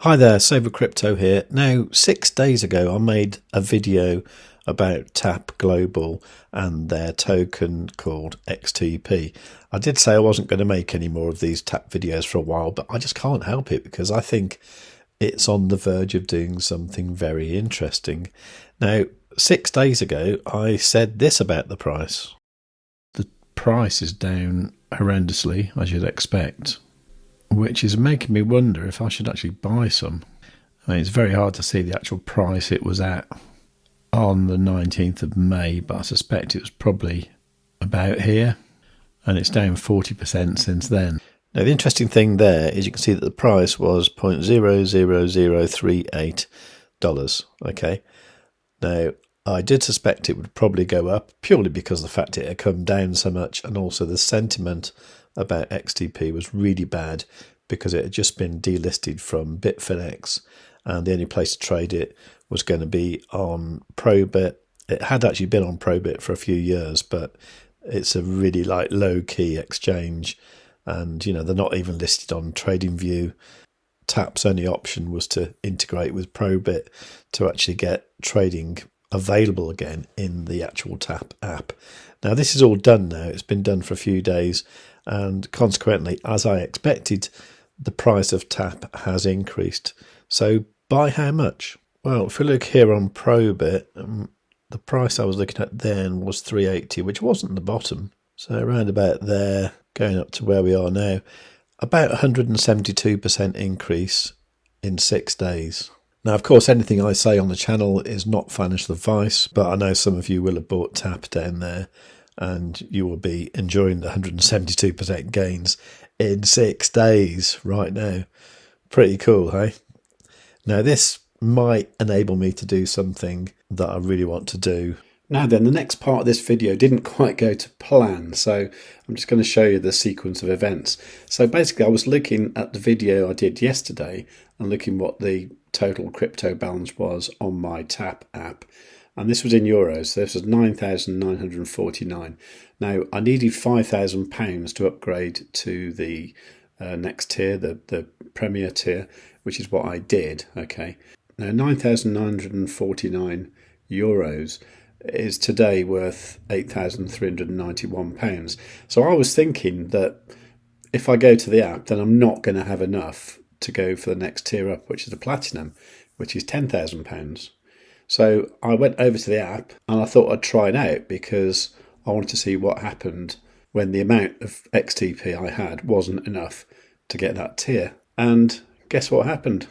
Hi there, savewith.crypto here. Now, 6 days ago, I made a video about Tap Global and their token called XTP. I did say I wasn't going to make any more of these Tap videos for a while, but I just can't help it because I think it's on the verge of doing something very interesting. Now, 6 days ago, I said this about the price. The price is down horrendously, as you'd expect, which is making me wonder if I should actually buy some. I mean, it's very hard to see the actual price it was at on the 19th of May, but I suspect it was probably about here, and it's down 40% since then. Now, the interesting thing there is you can see that the price was $0.00038. Okay. Now, I did suspect it would probably go up purely because of the fact it had come down so much, and also the sentiment about XTP was really bad because it had just been delisted from Phemex, and the only place to trade it was going to be on ByBit. It had actually been on ByBit for a few years, but it's a really low-key exchange, and they're not even listed on TradingView. Tap's only option was to integrate with ByBit to actually get trading available again in the actual Tap app. Now, this is all done now. It's been done for a few days, and consequently, as I expected, the price of Tap has increased. So by how much? Well, if we look here on ByBit, the price I was looking at then was 380, which wasn't the bottom. So around about there, going up to where we are now, about 172% increase in 6 days. Now, of course, anything I say on the channel is not financial advice, but I know some of you will have bought Tap down there, and you will be enjoying the 172% gains in 6 days right now. Pretty cool, hey? Now, this might enable me to do something that I really want to do. Now then, the next part of this video didn't quite go to plan, so I'm just going to show you the sequence of events. So basically, I was looking at the video I did yesterday and looking what the total crypto balance was on my Tap app. And this was in euros, so this was 9,949. Now, I needed £5,000 to upgrade to the next tier, the Premier tier, which is what I did, okay. Now, 9,949 euros is today worth £8,391. So I was thinking that if I go to the app, then I'm not going to have enough to go for the next tier up, which is the Platinum, which is £10,000. So I went over to the app and I thought I'd try it out because I wanted to see what happened when the amount of XTP I had wasn't enough to get that tier. And guess what happened?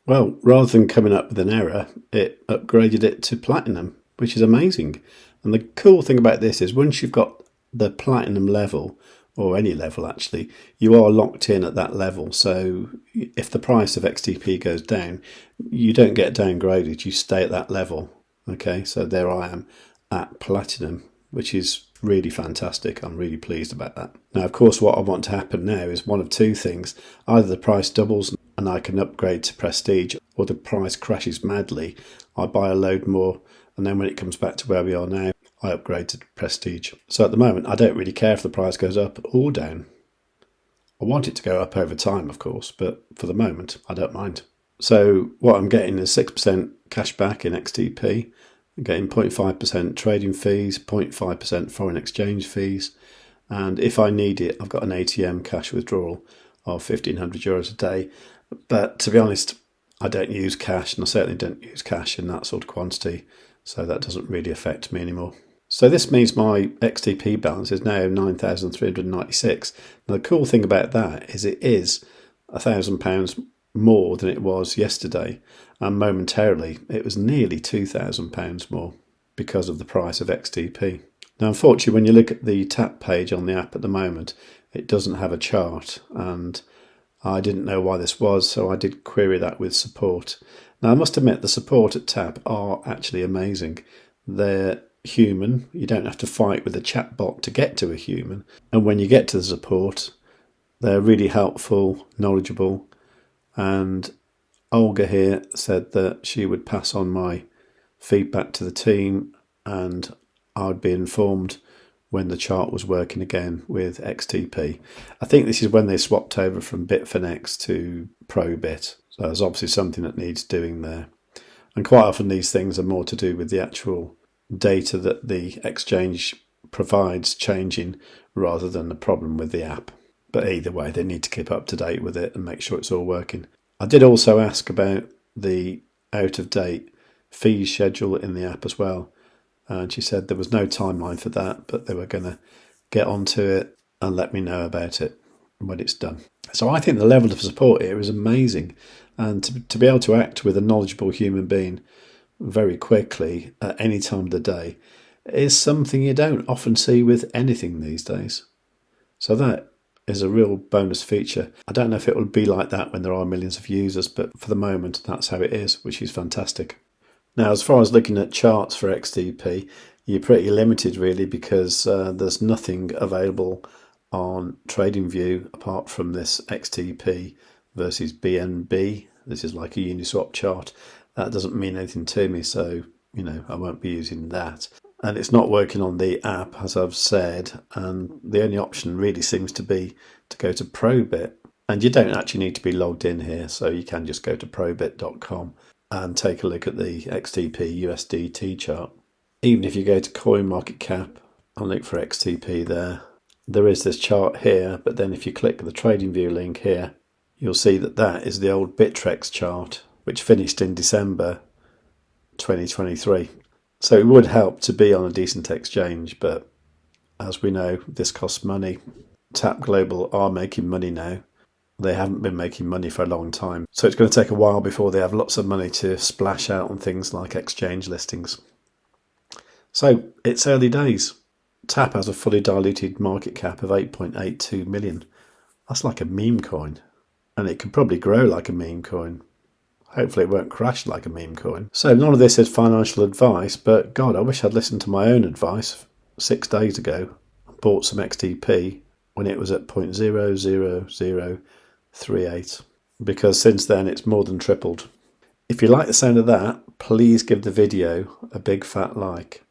Well, rather than coming up with an error, it upgraded it to Platinum, which is amazing. And the cool thing about this is once you've got the Platinum level, or any level actually, you are locked in at that level. So if the price of XTP goes down, you don't get downgraded, you stay at that level. Okay, so there I am at Platinum, which is really fantastic. I'm really pleased about that. Now, of course, what I want to happen now is one of two things. Either the price doubles and I can upgrade to Prestige, or the price crashes madly, I buy a load more, and then when it comes back to where we are now, I upgrade to Prestige. So at the moment, I don't really care if the price goes up or down. I want it to go up over time, of course, but for the moment, I don't mind. So what I'm getting is 6% cash back in XTP. I'm getting 0.5% trading fees, 0.5% foreign exchange fees. And if I need it, I've got an ATM cash withdrawal of €1,500 a day. But to be honest, I don't use cash, and I certainly don't use cash in that sort of quantity. So that doesn't really affect me anymore. So this means my XTP balance is now 9,396. Now the cool thing about that is it is £1,000 more than it was yesterday, and momentarily it was nearly £2,000 more because of the price of XTP. Now, unfortunately, when you look at the Tap page on the app at the moment, it doesn't have a chart, and I didn't know why this was, so I did query that with support. Now, I must admit the support at Tap are actually amazing. They're human. You don't have to fight with a chatbot to get to a human. And when you get to the support, they're really helpful, knowledgeable. And Olga here said that she would pass on my feedback to the team and I'd be informed when the chart was working again with XTP. I think this is when they swapped over from Bitfinex to ProBit. So there's obviously something that needs doing there. And quite often these things are more to do with the actual data that the exchange provides changing rather than the problem with the app. But either way, they need to keep up to date with it and make sure it's all working. I did also ask about the out-of-date fees schedule in the app as well. And she said there was no timeline for that, but they were going to get onto it and let me know about it when it's done. So I think the level of support here is amazing. And to be able to act with a knowledgeable human being very quickly at any time of the day is something you don't often see with anything these days. So that is a real bonus feature. I don't know if it will be like that when there are millions of users, but for the moment that's how it is, which is fantastic. Now, as far as looking at charts for XTP, you're pretty limited really, because there's nothing available on TradingView apart from this XTP versus BNB. This is like a Uniswap chart. That doesn't mean anything to me, so I won't be using that. And it's not working on the app, as I've said, and the only option really seems to be to go to ProBit. And you don't actually need to be logged in here, so you can just go to probit.com and take a look at the XTP USDT chart. Even if you go to CoinMarketCap and look for XTP there is this chart here, but then if you click the TradingView link here, you'll see that that is the old Bittrex chart, which finished in December 2023. So it would help to be on a decent exchange, but as we know, this costs money. Tap Global are making money now. They haven't been making money for a long time. So it's going to take a while before they have lots of money to splash out on things like exchange listings. So it's early days. Tap has a fully diluted market cap of 8.82 million. That's like a meme coin. And it could probably grow like a meme coin. Hopefully it won't crash like a meme coin. So none of this is financial advice, but God, I wish I'd listened to my own advice 6 days ago and bought some XTP when it was at 0.00038, because since then it's more than tripled. If you like the sound of that, please give the video a big fat like.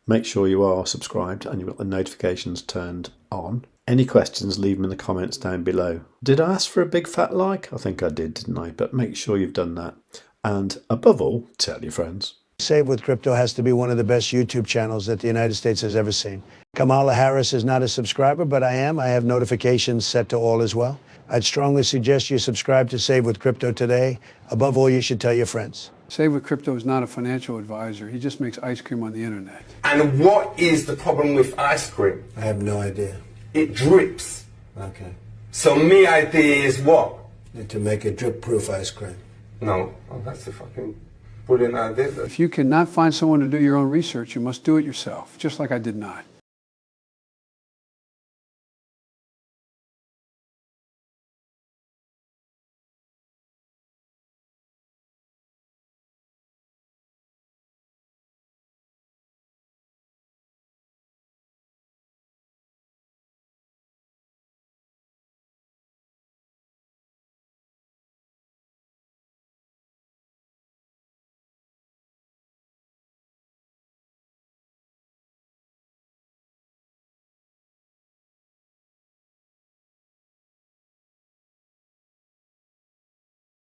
Make sure you are subscribed and you've got the notifications turned on. Any questions, leave them in the comments down below. Did I ask for a big fat like? I think I did, didn't I? But make sure you've done that. And above all, tell your friends. Save with Crypto has to be one of the best YouTube channels that the United States has ever seen. Kamala Harris is not a subscriber, but I am. I have notifications set to all as well. I'd strongly suggest you subscribe to Save with Crypto today. Above all, you should tell your friends. Save with Crypto is not a financial advisor. He just makes ice cream on the internet. And what is the problem with ice cream? I have no idea. It drips. Okay. So my idea is what? To make a drip-proof ice cream. No. Oh, that's a fucking brilliant idea. If you cannot find someone to do your own research, you must do it yourself, just like I did not.